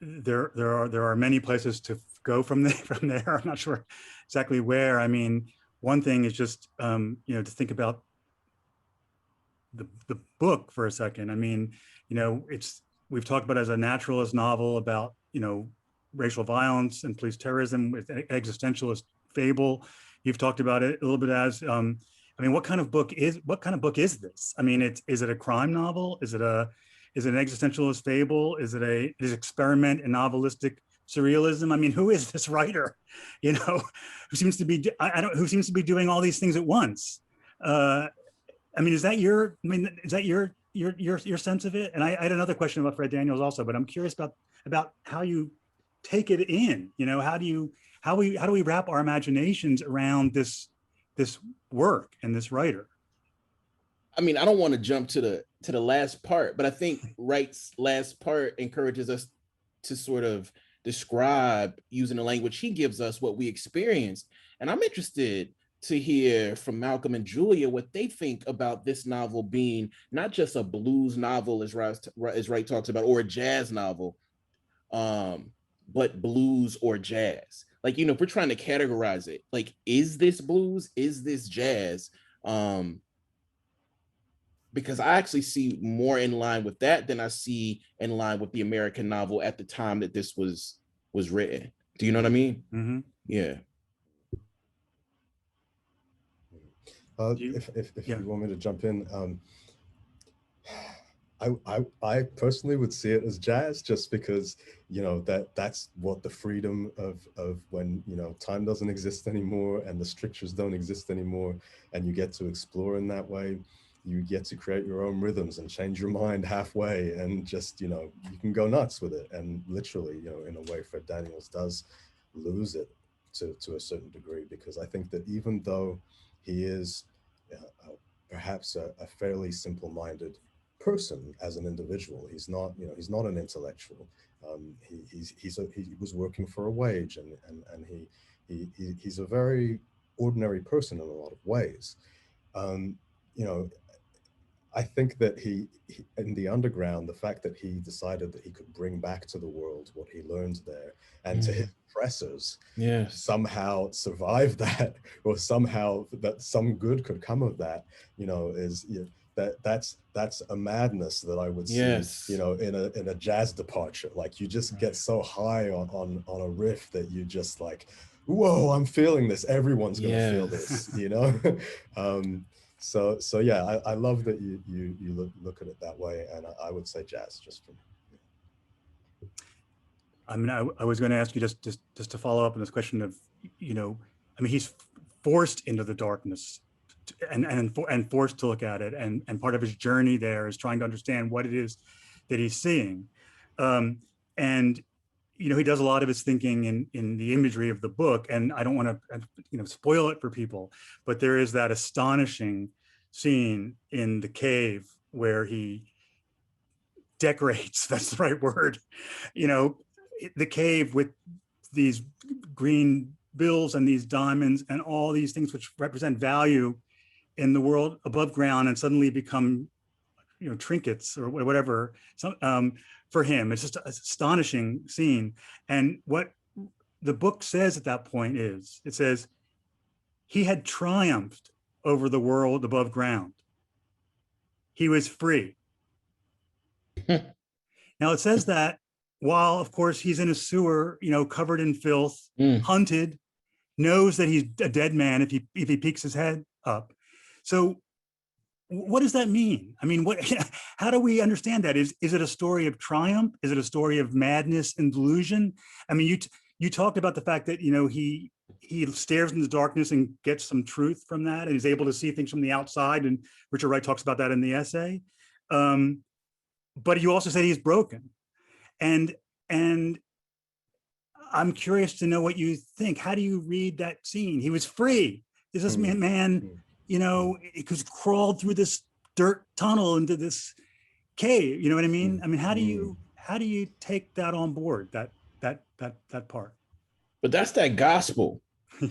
There are many places to go from there. From there, I'm not sure exactly where. I mean, one thing is just you know, to think about the book for a second. I mean, you know, we've talked about it as a naturalist novel about, you know, racial violence and police terrorism with existentialist fable. You've talked about it a little bit as I mean, what kind of book is this? I mean, is it a crime novel? Is it a, Is it an existentialist fable? Is it an experiment in novelistic surrealism? I mean, who is this writer, you know, who seems to be, who seems to be doing all these things at once? I mean, is that your sense of it? And I had another question about Fred Daniels also, but I'm curious about how you take it in, you know, how do we wrap our imaginations around this work and this writer? I mean, I don't want to jump to the last part, but I think Wright's last part encourages us to sort of describe, using the language he gives us, what we experienced. And I'm interested to hear from Malcolm and Julia what they think about this novel being not just a blues novel, as Wright talks about, or a jazz novel, but blues or jazz. Like, you know, if we're trying to categorize it, like, is this blues? Is this jazz? Because I actually see more in line with that than I see in line with the American novel at the time that this was written. Do you know what I mean? Mm-hmm. Yeah. If you want me to jump in, I personally would see it as jazz, just because, you know, that's what the freedom of when, you know, time doesn't exist anymore and the strictures don't exist anymore, and you get to explore in that way. You get to create your own rhythms and change your mind halfway, and just, you know, you can go nuts with it. And literally, you know, in a way, Fred Daniels does lose it to a certain degree, because I think that even though he is perhaps a fairly simple-minded person as an individual, he's not, you know, he's not an intellectual. He was working for a wage, and he's a very ordinary person in a lot of ways. You know, I think that he in the underground, the fact that he decided that he could bring back to the world what he learned there, and to his oppressors, somehow survive that, or somehow that some good could come of that, you know, is, you know, that's a madness that I would see, you know, in a jazz departure. Like, you just get so high on a riff that you just like, whoa, I'm feeling this. Everyone's gonna feel this, you know. So yeah, I love that you look at it that way, and I would say jazz, just for me. I mean, I was going to ask you just to follow up on this question of, you know, I mean, he's forced into the darkness and forced to look at it, and part of his journey there is trying to understand what it is that he's seeing, and you know, he does a lot of his thinking in the imagery of the book, and I don't want to, you know, spoil it for people, but there is that astonishing scene in the cave where he decorates, that's the right word, you know, the cave with these green bills and these diamonds and all these things which represent value in the world above ground, and suddenly become, you know, trinkets or whatever. So, for him, it's just an astonishing scene. And what the book says at that point is, it says, he had triumphed over the world above ground. He was free. Now it says that while, of course, he's in a sewer, you know, covered in filth, hunted, knows that he's a dead man if he peeks his head up. So what does that mean? I mean, how do we understand that? Is it a story of triumph? Is it a story of madness and delusion? I mean, you talked about the fact that, you know, he stares in the darkness and gets some truth from that, and is able to see things from the outside. And Richard Wright talks about that in the essay. But you also said he's broken. And I'm curious to know what you think. How do you read that scene? He was free. Is this man, you know, it was crawled through this dirt tunnel into this cave. You know what I mean? I mean, how do you take that on board, that part? But that's that gospel.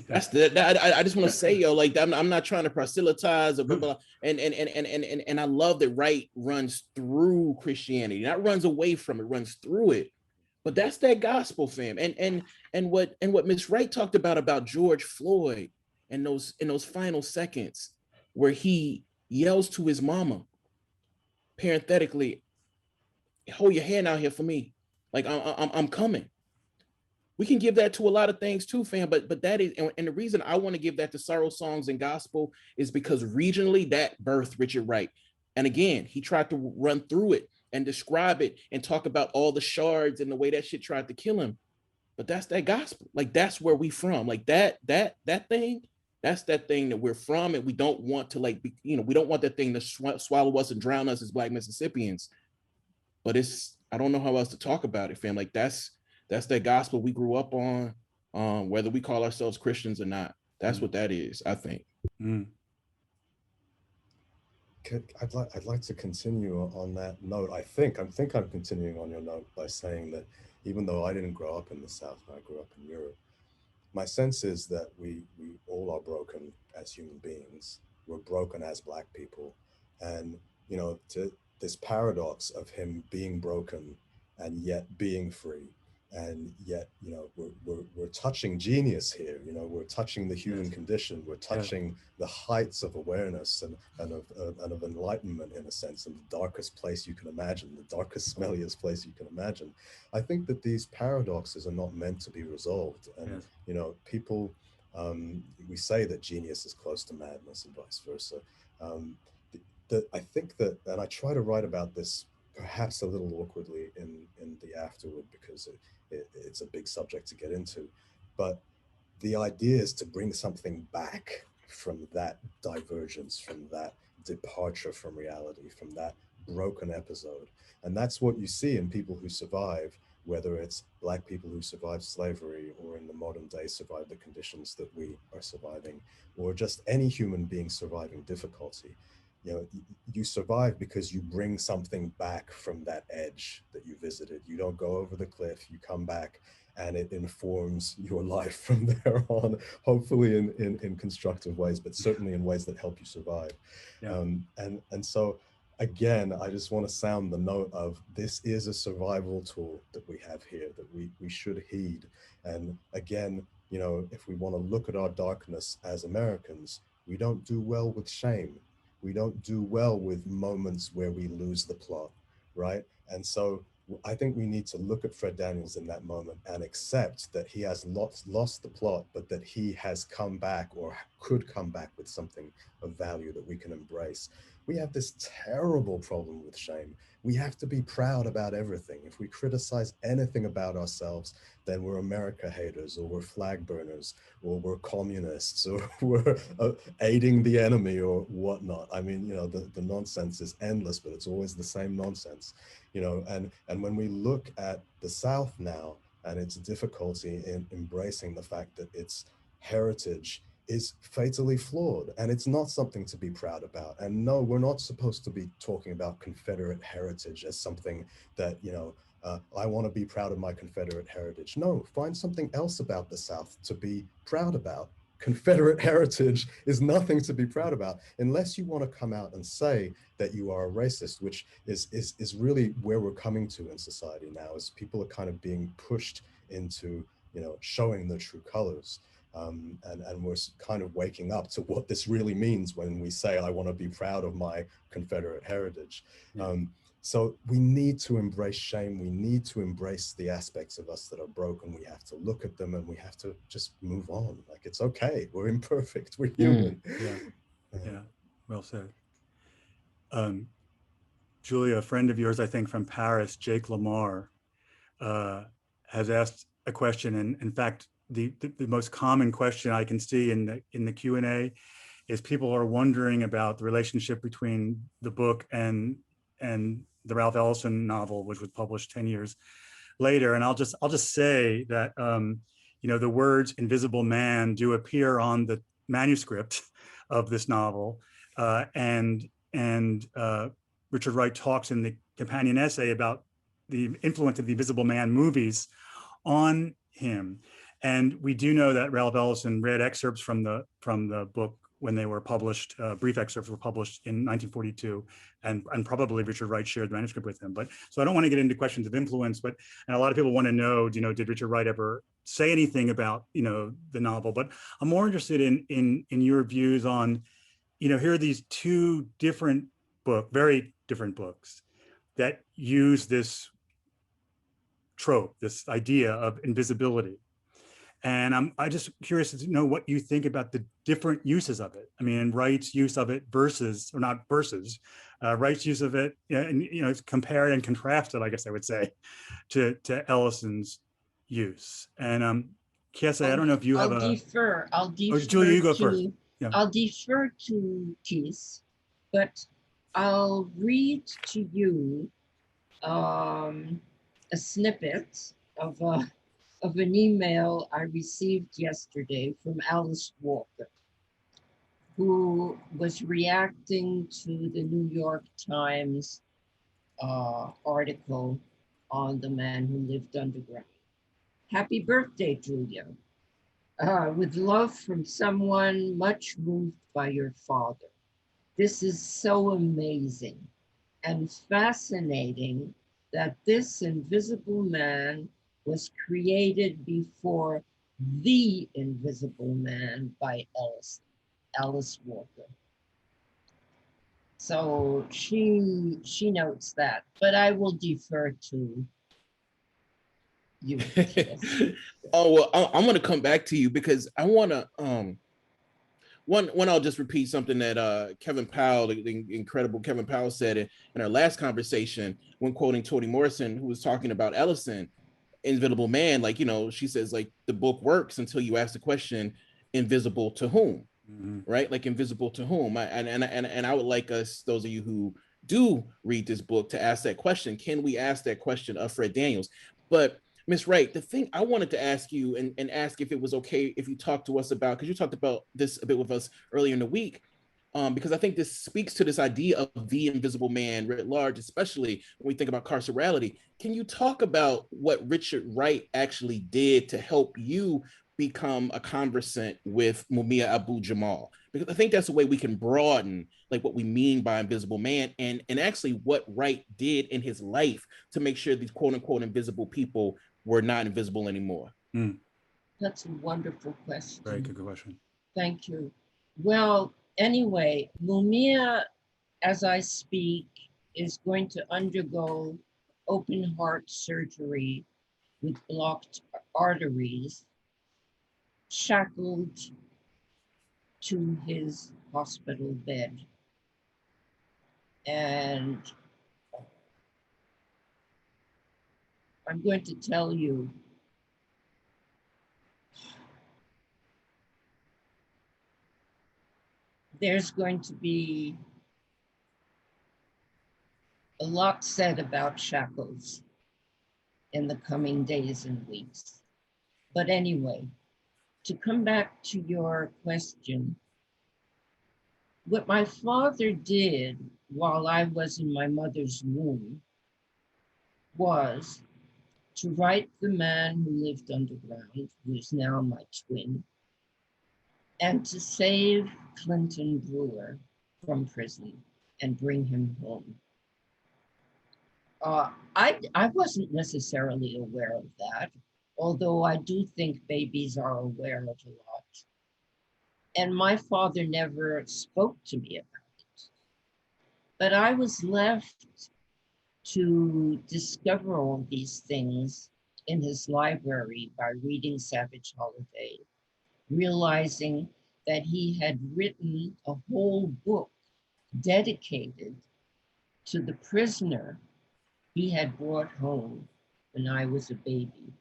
That's I just want to say, yo, like, I'm not trying to proselytize or blah, blah, blah. And I love that Wright runs through Christianity, not runs away from it, runs through it. But that's that gospel, fam. And what Miss Wright talked about George Floyd and in those final seconds where he yells to his mama, parenthetically, hold your hand out here for me, like I'm coming. We can give that to a lot of things too, fam, but that is, and the reason I want to give that to sorrow songs and gospel is because regionally that birthed Richard Wright. And again, he tried to run through it. and describe it and talk about all the shards and the way that shit tried to kill him. But that's that gospel. Like, that's where we from. Like that thing, that's that thing that we're from. And we don't want to like, we don't want that thing to swallow us and drown us as Black Mississippians. But I don't know how else to talk about it, fam. Like that's that gospel we grew up on, whether we call ourselves Christians or not. That's what that is, I think. I'd like to continue on that note. I think I'm continuing on your note by saying that even though I didn't grow up in the South, I grew up in Europe, my sense is that we all are broken as human beings. We're broken as Black people. And, to this paradox of him being broken and yet being free. And yet, we're touching genius here. We're touching the human condition. We're touching the heights of awareness and of enlightenment, in a sense, in the darkest place you can imagine, the darkest, smelliest place you can imagine. I think that these paradoxes are not meant to be resolved. And people, we say that genius is close to madness and vice versa. I think that, and I try to write about this perhaps a little awkwardly in the afterword, because it's a big subject to get into, but the idea is to bring something back from that divergence, from that departure from reality, from that broken episode. And that's what you see in people who survive, whether it's Black people who survived slavery, or in the modern day survive the conditions that we are surviving, or just any human being surviving difficulty. You survive because you bring something back from that edge that you visited. You don't go over the cliff, you come back, and it informs your life from there on, hopefully in constructive ways, but certainly in ways that help you survive. And so again, I just want to sound the note of, this is a survival tool that we have here that we should heed. And again, if we want to look at our darkness as Americans, we don't do well with shame. We don't do well with moments where we lose the plot, right? And so I think we need to look at Fred Daniels in that moment and accept that he has lost the plot, but that he has come back, or could come back, with something of value that we can embrace. We have this terrible problem with shame. We have to be proud about everything. If we criticize anything about ourselves, then we're America haters, or we're flag burners, or we're communists, or we're aiding the enemy, or whatnot. I mean, the nonsense is endless, but it's always the same nonsense, and when we look at the South now and its difficulty in embracing the fact that its heritage is fatally flawed, and it's not something to be proud about. And no, we're not supposed to be talking about Confederate heritage as something that, I want to be proud of my Confederate heritage. No, find something else about the South to be proud about. Confederate heritage is nothing to be proud about, unless you want to come out and say that you are a racist, which is really where we're coming to in society now, as people are kind of being pushed into, showing their true colors. And we're kind of waking up to what this really means when we say, I want to be proud of my Confederate heritage. So we need to embrace shame. We need to embrace the aspects of us that are broken. We have to look at them, and we have to just move on. Like, it's okay. We're imperfect. We're human. Yeah. Well said. Julia, a friend of yours, I think from Paris, Jake Lamar, has asked a question. And in fact, the most common question I can see in the Q&A is people are wondering about the relationship between the book and the Ralph Ellison novel, which was published 10 years later. And I'll just say that the words "invisible man" do appear on the manuscript of this novel, and Richard Wright talks in the companion essay about the influence of the Invisible Man movies on him. And we do know that Ralph Ellison read excerpts from the book when they were published. Brief excerpts were published in 1942, and probably Richard Wright shared the manuscript with him. But so I don't want to get into questions of influence, and a lot of people want to know, did Richard Wright ever say anything about the novel? But I'm more interested in your views on, here are these two very different books that use this trope, this idea of invisibility. And I just curious to know what you think about the different uses of it. I mean, Wright's use of it versus, or not versus, Wright's use of it, and it's compared and contrasted, I guess I would say, to Ellison's use. And Kiese, I don't know if you have a. I'll Oh, Julia, defer you go first. to Yeah. I'll defer to Kiese, but I'll read to you a snippet of an email I received yesterday from Alice Walker, who was reacting to the New York Times article on the man who lived underground. Happy birthday, Julia. With love from someone much moved by your father. This is so amazing and fascinating that this invisible man was created before The Invisible Man by Alice Walker. So she notes that, but I will defer to you. Oh, well, I'm going to come back to you because I want to one I'll just repeat something that Kevin Powell, the incredible Kevin Powell, said in our last conversation when quoting Toni Morrison, who was talking about Ellison, Invisible Man. Like, she says, like, the book works until you ask the question, invisible to whom? Mm-hmm. Right? Like, invisible to whom? And I would like us, those of you who do read this book, to ask that question. Can we ask that question of Fred Daniels? But Miss Wright, the thing I wanted to ask you and ask if it was okay if you talked to us about, because you talked about this a bit with us earlier in the week, because I think this speaks to this idea of the invisible man writ large, especially when we think about carcerality. Can you talk about what Richard Wright actually did to help you become a conversant with Mumia Abu-Jamal? Because I think that's the way we can broaden like what we mean by invisible man and actually what Wright did in his life to make sure these quote unquote invisible people were not invisible anymore. That's a wonderful question. Very good question. Thank you. Well, anyway, Mumia, as I speak, is going to undergo open heart surgery with blocked arteries, shackled to his hospital bed. And I'm going to tell you, there's going to be a lot said about shackles in the coming days and weeks. But anyway, to come back to your question, what my father did while I was in my mother's womb was to write The Man Who Lived Underground, who is now my twin, and to save Clinton Brewer from prison and bring him home. I wasn't necessarily aware of that, although I do think babies are aware of a lot. And my father never spoke to me about it. But I was left to discover all these things in his library by reading Savage Holiday, realizing that he had written a whole book dedicated to the prisoner he had brought home when I was a baby.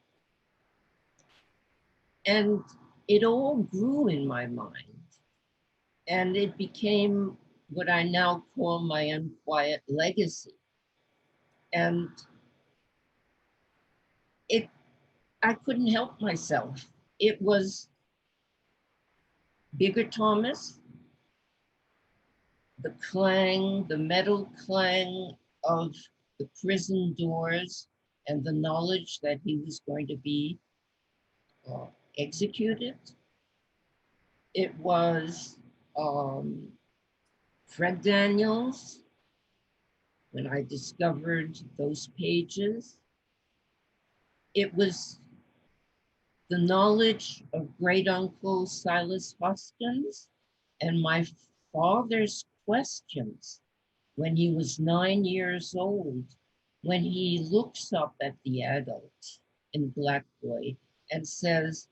And it all grew in my mind. And it became what I now call my unquiet legacy. And I couldn't help myself. It was Bigger Thomas, the clang, the metal clang of the prison doors, and the knowledge that he was going to be executed. It was Fred Daniels, when I discovered those pages. It was the knowledge of great uncle Silas Hoskins and my father's questions when he was 9 years old, when he looks up at the adult in Black Boy and says,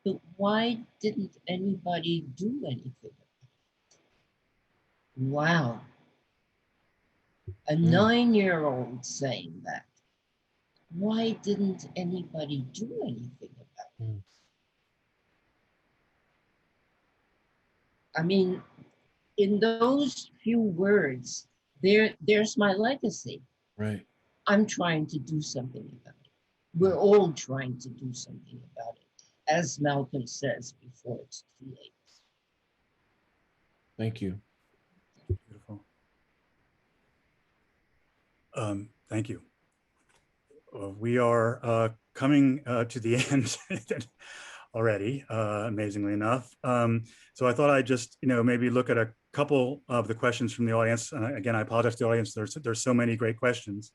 But why didn't anybody do anything? Wow. A 9-year-old saying that. Why didn't anybody do anything about it? I mean, in those few words, there's my legacy. Right. I'm trying to do something about it. We're all trying to do something about it, as Malcolm says, before it's too late. Thank you. Beautiful. Thank you. We are coming to the end already, amazingly enough. So I thought I'd just, maybe look at a couple of the questions from the audience. Again, I apologize to the audience. There's so many great questions.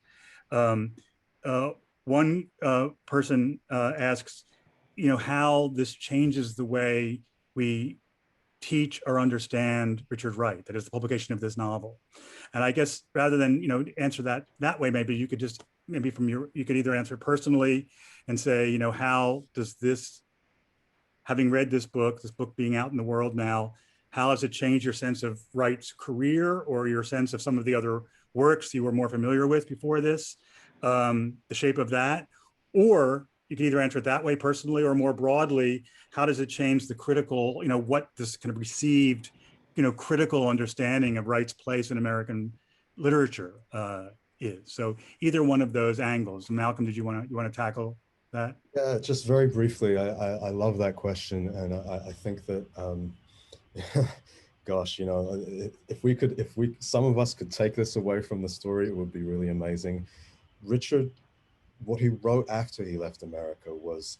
One person asks, how this changes the way we teach or understand Richard Wright, that is the publication of this novel. And I guess rather than, answer that way, maybe you could just, you could either answer personally and say, how does this, having read this book being out in the world now, how has it changed your sense of Wright's career or your sense of some of the other works you were more familiar with before this, the shape of that? Or you can either answer it that way personally, or more broadly, how does it change the critical, what this kind of received, critical understanding of Wright's place in American literature is? So either one of those angles. Malcolm, did you want to tackle that? Yeah, just very briefly, I love that question, and I think that gosh, if some of us could take this away from the story, it would be really amazing. Richard, what he wrote after he left America was,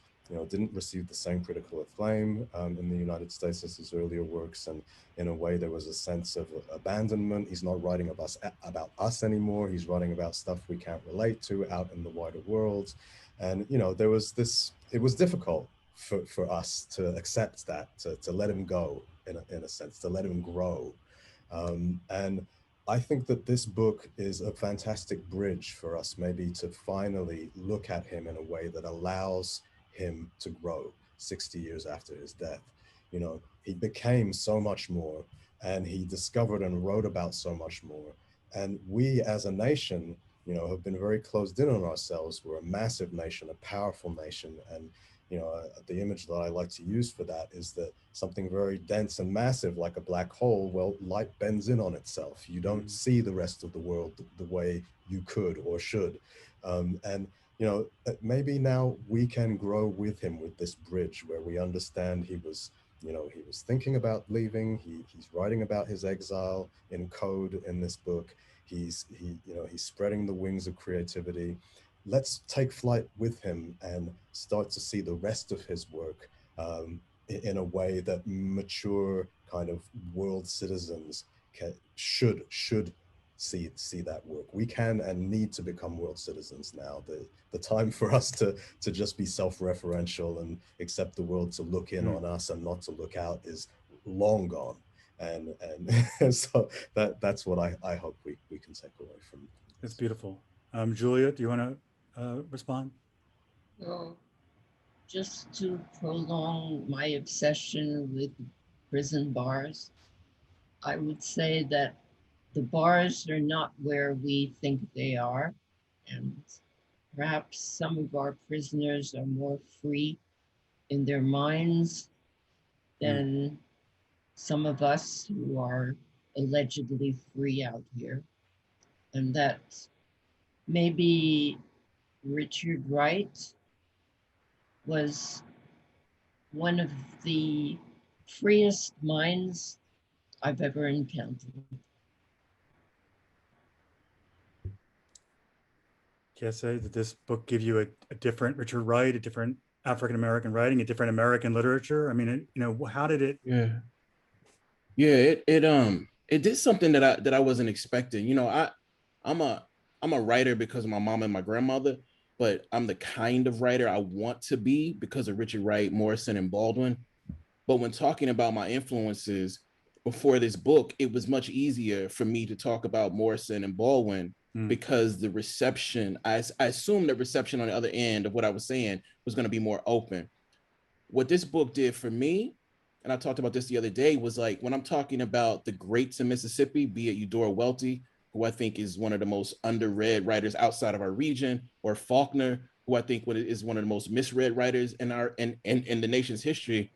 didn't receive the same critical acclaim in the United States as his earlier works, and in a way there was a sense of abandonment. He's not writing about us anymore. He's writing about stuff we can't relate to out in the wider world. And there was this, it was difficult for us to accept that, to let him go in a sense, to let him grow. And I think that this book is a fantastic bridge for us maybe to finally look at him in a way that allows him to grow 60 years after his death. He became so much more, and he discovered and wrote about so much more. And we as a nation, have been very closed in on ourselves. We're a massive nation, a powerful nation. And the image that I like to use for that is that something very dense and massive like a black hole, well, light bends in on itself. You don't see the rest of the world the way you could or should. And maybe now we can grow with him with this bridge where we understand he was thinking about leaving. He's writing about his exile in code in this book. He's spreading the wings of creativity. Let's take flight with him and start to see the rest of his work in a way that mature kind of world citizens should see that work. We can and need to become world citizens now. The time for us to just be self-referential and accept the world to look in on us and not to look out is long gone. And so that's what I hope we can take away from. That's beautiful. Julia, do you want to respond? Well, just to prolong my obsession with prison bars, I would say that the bars are not where we think they are, and perhaps some of our prisoners are more free in their minds than some of us who are allegedly free out here. And that maybe Richard Wright was one of the freest minds I've ever encountered. Kiese, did this book give you a different Richard Wright, a different African-American writing, a different American literature? I mean, how did it? Yeah, it did something that I wasn't expecting. I'm a writer because of my mom and my grandmother, but I'm the kind of writer I want to be because of Richard Wright, Morrison, and Baldwin. But when talking about my influences before this book, it was much easier for me to talk about Morrison and Baldwin because the reception, I assumed the reception on the other end of what I was saying was going to be more open. what this book did for me, and I talked about this the other day, was like when I'm talking about the greats in Mississippi, be it Eudora Welty, who I think is one of the most underread writers outside of our region, or Faulkner, who I think is one of the most misread writers in the nation's history.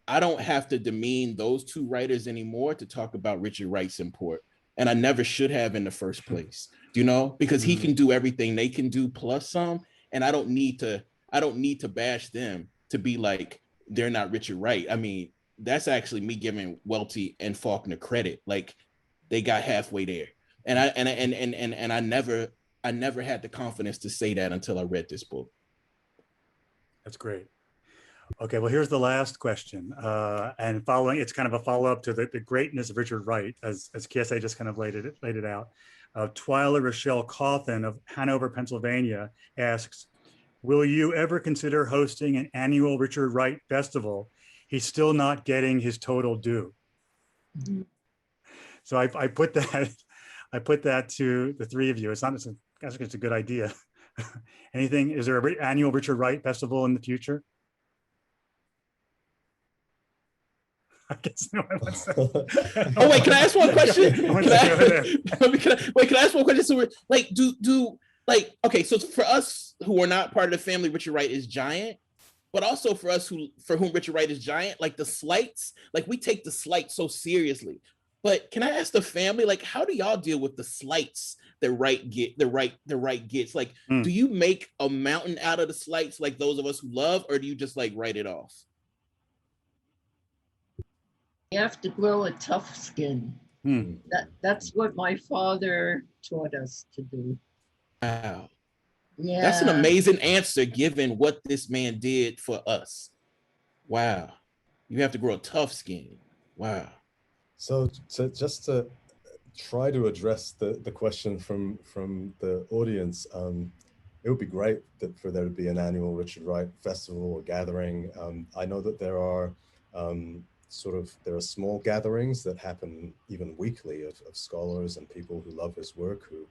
I don't have to demean those two writers anymore to talk about Richard Wright's import. And I never should have in the first place, because he can do everything they can do plus some. And I don't need to bash them to be like, they're not Richard Wright. I mean, that's actually me giving Welty and Faulkner credit. Like, they got halfway there. And I never had the confidence to say that until I read this book. That's great. Okay, well, here's the last question. And following, it's kind of a follow-up to the greatness of Richard Wright, as Kiese just kind of laid it out. Twyla Rochelle Cawthon of Hanover, Pennsylvania asks, will you ever consider hosting an annual Richard Wright festival? He's still not getting his total due. Mm-hmm. So I put that to the three of you. I think it's a good idea. Anything, is there an annual Richard Wright festival in the future? I guess no one wants to. Oh wait, can I ask one question? Can I ask one question? So like, okay, so for us who are not part of the family, Richard Wright is giant, but also for us for whom Richard Wright is giant, like the slights, like we take the slights so seriously. But can I ask the family, like, how do y'all deal with the slights that Wright gets? Like, do you make a mountain out of the slights like those of us who love, or do you just like write it off? You have to grow a tough skin. That's what my father taught us to do. Wow. Yeah. That's an amazing answer given what this man did for us. Wow. You have to grow a tough skin. Wow. So just to try to address the question from the audience, it would be great for there to be an annual Richard Wright festival or gathering. I know that there are there are small gatherings that happen even weekly of scholars and people who love his work who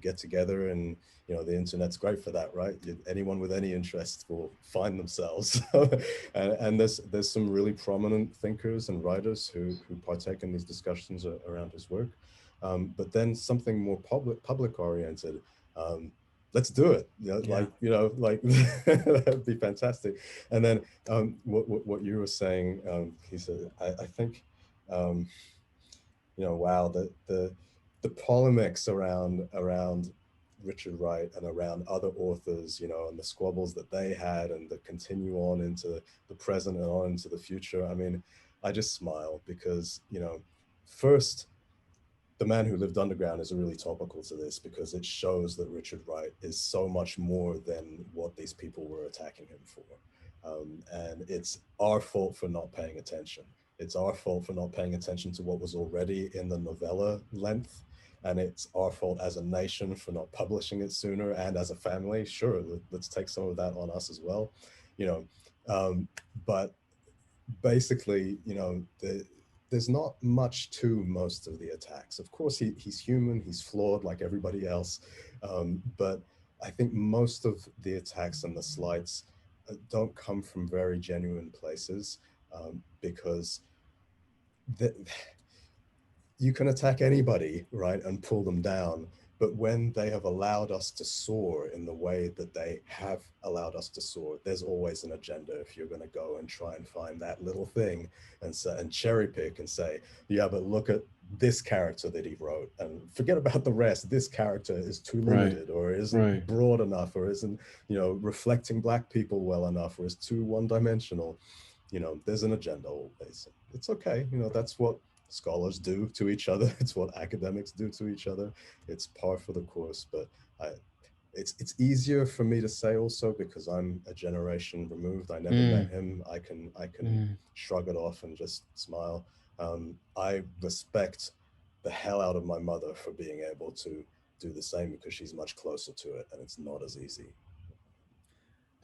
get together, and the internet's great for that, right? Anyone with any interest will find themselves. and there's some really prominent thinkers and writers who partake in these discussions around his work. But then something more public oriented. Let's do it. That'd be fantastic. And then what you were saying, he said, I think, wow, the polemics around Richard Wright and around other authors, and the squabbles that they had and that continue on into the present and on into the future. I mean, I just smile because, first, The Man Who Lived Underground is really topical to this because it shows that Richard Wright is so much more than what these people were attacking him for. And it's our fault for not paying attention. It's our fault for not paying attention to what was already in the novella length. And it's our fault as a nation for not publishing it sooner, and as a family, sure, let's take some of that on us as well. But basically, there's not much to most of the attacks. Of course, he's human, he's flawed like everybody else. But I think most of the attacks and the slights don't come from very genuine places, because you can attack anybody, right, and pull them down. But when they have allowed us to soar in the way that they have allowed us to soar, there's always an agenda if you're going to go and try and find that little thing and cherry pick and say, yeah, but look at this character that he wrote and forget about the rest. This character is too limited, or isn't broad enough, or isn't, reflecting Black people well enough, or is too one-dimensional. There's an agenda always. It's okay. That's what scholars do to each other. It's what academics do to each other. It's par for the course. But it's easier for me to say also because I'm a generation removed. I never met him. I can shrug it off and just smile. I respect the hell out of my mother for being able to do the same because she's much closer to it, and it's not as easy.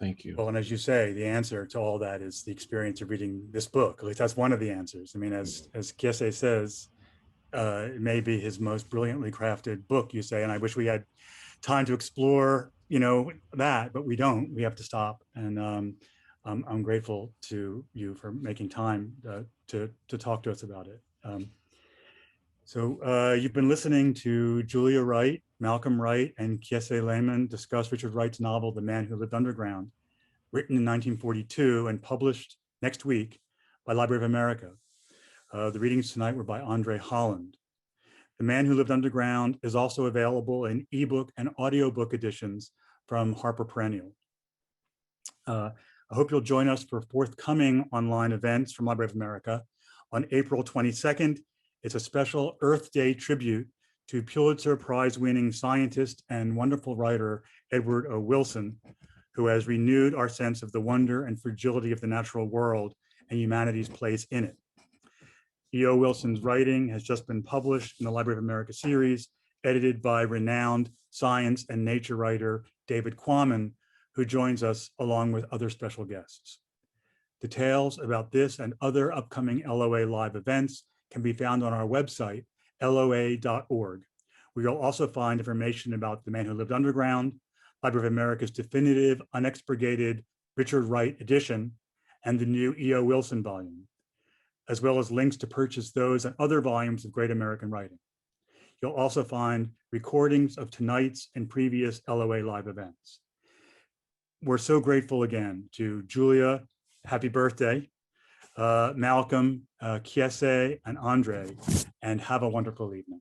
Thank you. Well, and as you say, the answer to all that is the experience of reading this book. At least that's one of the answers. I mean, as Kiese says, it may be his most brilliantly crafted book, you say, and I wish we had time to explore, that, but we don't. We have to stop. And I'm grateful to you for making time to talk to us about it. So you've been listening to Julia Wright, Malcolm Wright, and Kiese Laymon discuss Richard Wright's novel, The Man Who Lived Underground, written in 1942 and published next week by Library of America. The readings tonight were by André Holland. The Man Who Lived Underground is also available in ebook and audiobook editions from Harper Perennial. I hope you'll join us for forthcoming online events from Library of America. On April 22nd, it's a special Earth Day tribute to Pulitzer Prize-winning scientist and wonderful writer Edward O. Wilson, who has renewed our sense of the wonder and fragility of the natural world and humanity's place in it. E.O. Wilson's writing has just been published in the Library of America series, edited by renowned science and nature writer David Quammen, who joins us along with other special guests. Details about this and other upcoming LOA live events can be found on our website, loa.org. We will also find information about The Man Who Lived Underground, Library of America's definitive, unexpurgated Richard Wright edition, and the new E.O. Wilson volume, as well as links to purchase those and other volumes of great American writing. You'll also find recordings of tonight's and previous LOA live events. We're so grateful again to Julia, happy birthday, Malcolm, Kiese, and André, and have a wonderful evening.